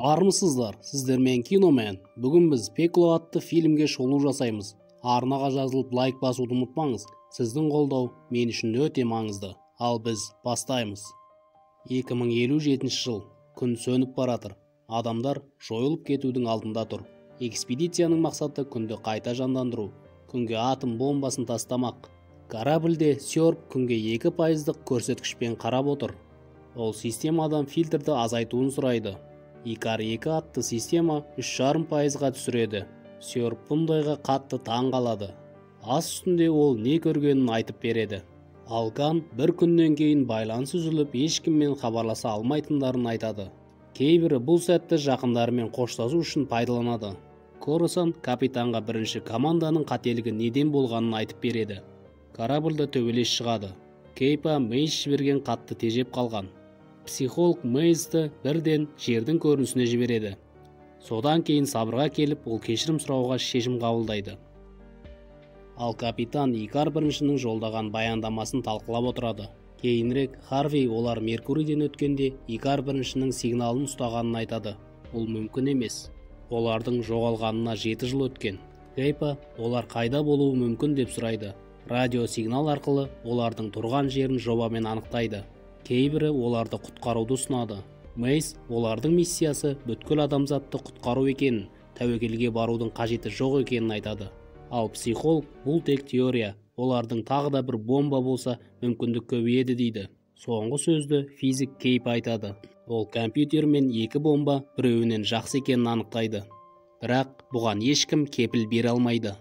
Армысыздар, сіздермен киномен. Бүгін біз Пекло атты фильмге шолу жасаймыз. Арнаға жазылып лайк басуды ұмытпаңыз. Сіздің қолдау мен үшін өте маңызды. Ал біз бастаймыз. 2057 жыл. Күн сөніп баратыр. Адамдар жойылып кетудің алдында тұр. Экспедицияның мақсаты күнді қайта жандандыру. Күнге атом бомбасын тастамақ. Корабльде Сёрб күнге 2% көрсеткішпен қарап отыр. Ол системадан фильтрді азайтуын сұрайды. Икар-2 атты система 3,5%-ға түсіреді. Сёрб бұндайға қатты таң қалады. Ас үстінде ол не көргенін айтып береді. Алган бір күннен кейін байланыс үзіліп, ешкіммен хабарласа алмайтындарын айтады. Кейбірі бұл сәтті жақындарымен қоштасу үшін пайдаланады. Коросан капитанға бірінші команданың қателігі неден болғанын айтып береді. Корабльда төбелес шығады. Кейпа Мейс жіберген қатты тежеп қалған. Психолог Мейсті бірден жердің көрінісіне жібереді. Содан кейін сабырға келіп, ол кешірім сұрауға шешім қабылдайды. Ал капитан Икар біріншінің жолдаған баяндамасын талқылап отырады. Кейінірек Харви олар Меркурийден өткенде Икар біріншінің сигналын ұстағанын айтады. Ол мүмкін емес. Олардың жоғалғанына 7 жыл өткен. Кейпа олар қайда болуы мүмкін деп сұрайды. Радио сигнал арқылы олардың тұрған жерін жобамен анықтайды. Кейбірі оларды құтқаруды ұсынады. Мейс олардың миссиясы бүткіл адамзатты құтқару екенін, тәуекелге барудың қажеті жоқ екенін айтады. Ал психолог бұл тек теория, олардың тағы да бір бомба болса мүмкіндік көбейеді дейді. Соңғы сөзді физик Кейп айтады. Ол компьютер мен 2 бомба біреуінен жақсы екенін анықтайды. Бірақ бұған ешкім кепіл бере алмайды.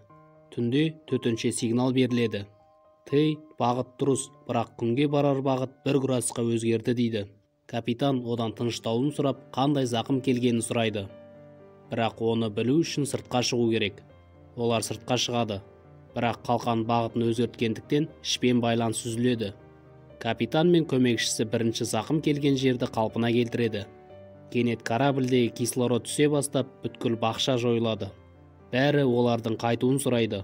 Түнде төтенше сигнал беріледі. Тей бағыт дұрыс, бірақ күнге барар бағыт 1 градусқа өзгерді дейді. Капитан одан тыныштауын сұрап, қандай зақым келгенін сұрайды. Бірақ оны білу үшін сыртқа шығу керек. Олар сыртқа шығады. Бірақ қалқан бағытын өзгерткендіктен ішпен байланыс үзіледі. Капитан мен көмекшісі бірінші зақым келген жерді қалпына келтіреді. Кенет корабльдегі кислород түсе бастап, бүткіл бақша жойылады. Бәрі олардың қайтуын сұрайды.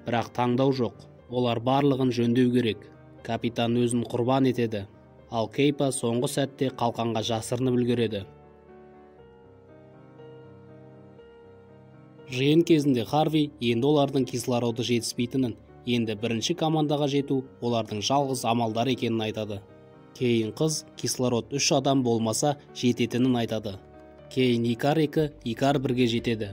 Бірақ таңдау жоқ. Олар барлығын жөндеу керек. Капитан өзін құрбан етеді. Ал Кейпа соңғы сәтте қалқанға жасырынып үлгереді. Жиын кезінде Харви енді олардың кислороды жетіспейтінін, енді бірінші командаға жету олардың жалғыз амалдар екенін айтады. Кейін қыз кислород 3 адам болмаса жететінін айтады. Кейін Икар-2, Икар-1-ге жетеді.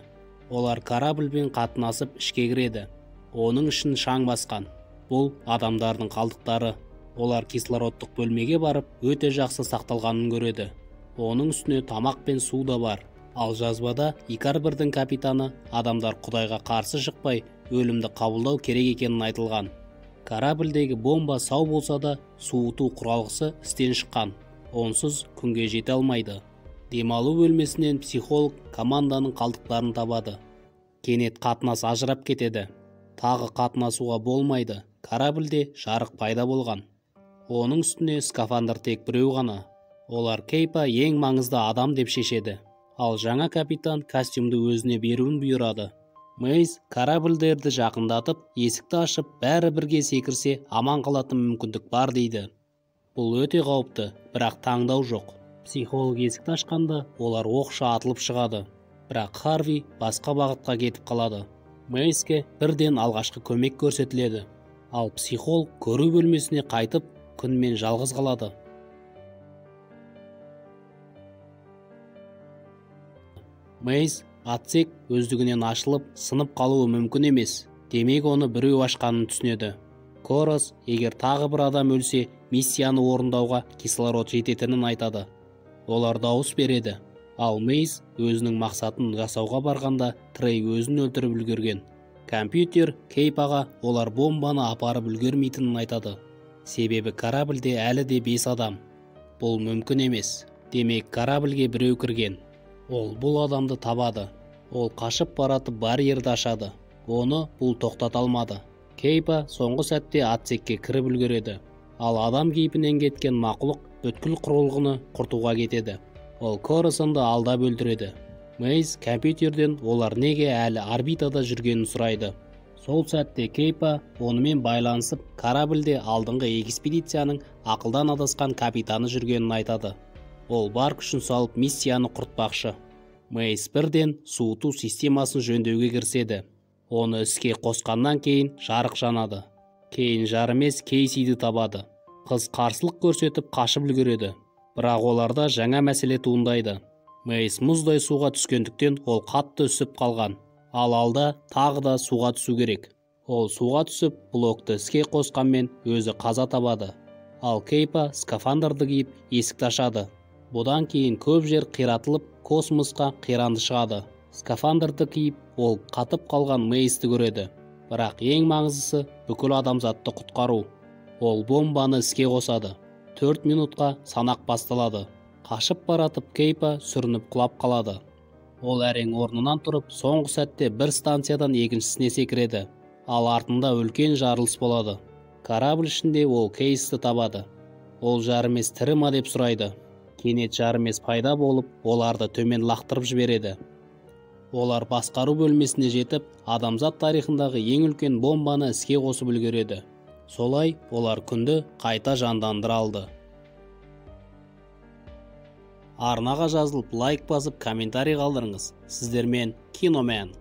Олар корабльмен қатынасып ішке кіреді. Оның ішін шаң басқан. Бұл адамдардың қалдықтары. Олар кислородтық бөлмеге барып, өте жақсы сақталғанын көреді. Оның үстіне тамақ пен су да бар. Ал жазбада Икар-1-дің капитаны адамдар Құдайға қарсы шықпай, өлімді қабылдау керек екенін айтылған. Корабльдегі бомба сау болса да, суыту құралғысы істен шыққан. Онсыз күнге жете алмайды. Демалу бөлмесінен психолог команданың қалдықтарын табады. Кенет қатынас ажырап кетеді. Тағы қатынасуға болмайды. Корабльде жарық пайда болған. Оның үстіне скафандр тек біреу ғана. Олар Кейпа ең маңызды адам деп шешеді. Ал жаңа капитан костюмді өзіне беруін бұйырады. Мейс корабльдерді жақындатып, есікті ашып, бәрі бірге секірсе, аман қалатын мүмкіндік бар дейді. Бұл өте қауіпті, бірақ таңдау жоқ. Психолог есікті ашқанда, олар оқша атылып шығады. Бірақ Харви басқа бағытқа кетіп қалады. Мейске бірден алғашқы көмек көрсетіледі. Ал психолог көру бөлмесіне қайтып, күнмен жалғыз қалады. Мейс отсек өздігінен ашылып, сынып қалуы мүмкін емес. Демек оны біреу ашқанын түсінеді. Корос, егер тағы бір адам өлсе, миссияны орындауға кислород жететінін айтады. Олар дауыс береді. Ал Мейс өзінің мақсатын жасауға барғанда Трей өзін өлтіріп үлгерген. Компьютер Кейпаға олар бомбаны апарып үлгермейтінін айтады. Себебі корабльде әлі де 5 адам. Бұл мүмкін емес. Демек корабльге біреу кірген. Ол бұл адамды табады. Ол қашып баратып барьерді ашады. Оны бұл тоқтата алмады. Кейпа соңғы сәтте отсекке кіріп үлгереді. Ал адам кейпінен кеткен мақұлық бүткіл құрылғыны құртуға кетеді. Ол Коросанды алдап өлтіреді. Мейс компьютерден олар неге әлі орбитада жүргенін сұрайды. Сол сәтте Кейпа онымен байланысып, корабльде алдыңғы экспедицияның ақылдан адасқан капитаны жүргенін айтады. Ол бар күшін салып миссияны құртпақшы. Мейс бірден суыту системасын жөндеуге кіріседі. Оны іске қосқаннан кейін жарық жанады. Кейін жарымес Кейсиді табады. Қыз қарсылық көрсетіп қашып үлгереді. Бірақ оларда жаңа мәселе туындайды. Мейс мұздай суға түскендіктен ол қатты үсіп қалған. Ал алда тағы да суға түсу керек. Ол суға түсіп, блокты іске қосқанмен өзі қаза табады. Ал Кейпа скафандрды киіп есікті ашады. Бұдан кейін көп жер қиратылып, космосқа қиранды шығады. Скафандрды киіп, ол қатып қалған Мейсті көреді. Бірақ ең маңыздысы бүкіл адамзатты құтқару. Ол бомбаны іске қосады. 4 минутқа санақ басталады. Қашып баратып Кейпа сүрініп құлап қалады. Ол әрең орнынан тұрып, соңғы сәтте бір станциядан екіншісіне секіреді. Ал артында үлкен жарылыс болады. Корабль ішінде ол Кейсті табады. Ол жарымес тірі ма деп сұрайды. Кенет жарымес пайда болып, оларды төмен лақтырып жібереді. Олар басқару бөлмесіне жетіп, адамзат тарихындағы ең үлкен бомбаны іске қосып үлгереді. Солай олар күнді қайта жандандыра алды. Арнаға жазылып, лайк басып, комментарий қалдырыңыз. Сіздермен Киномен.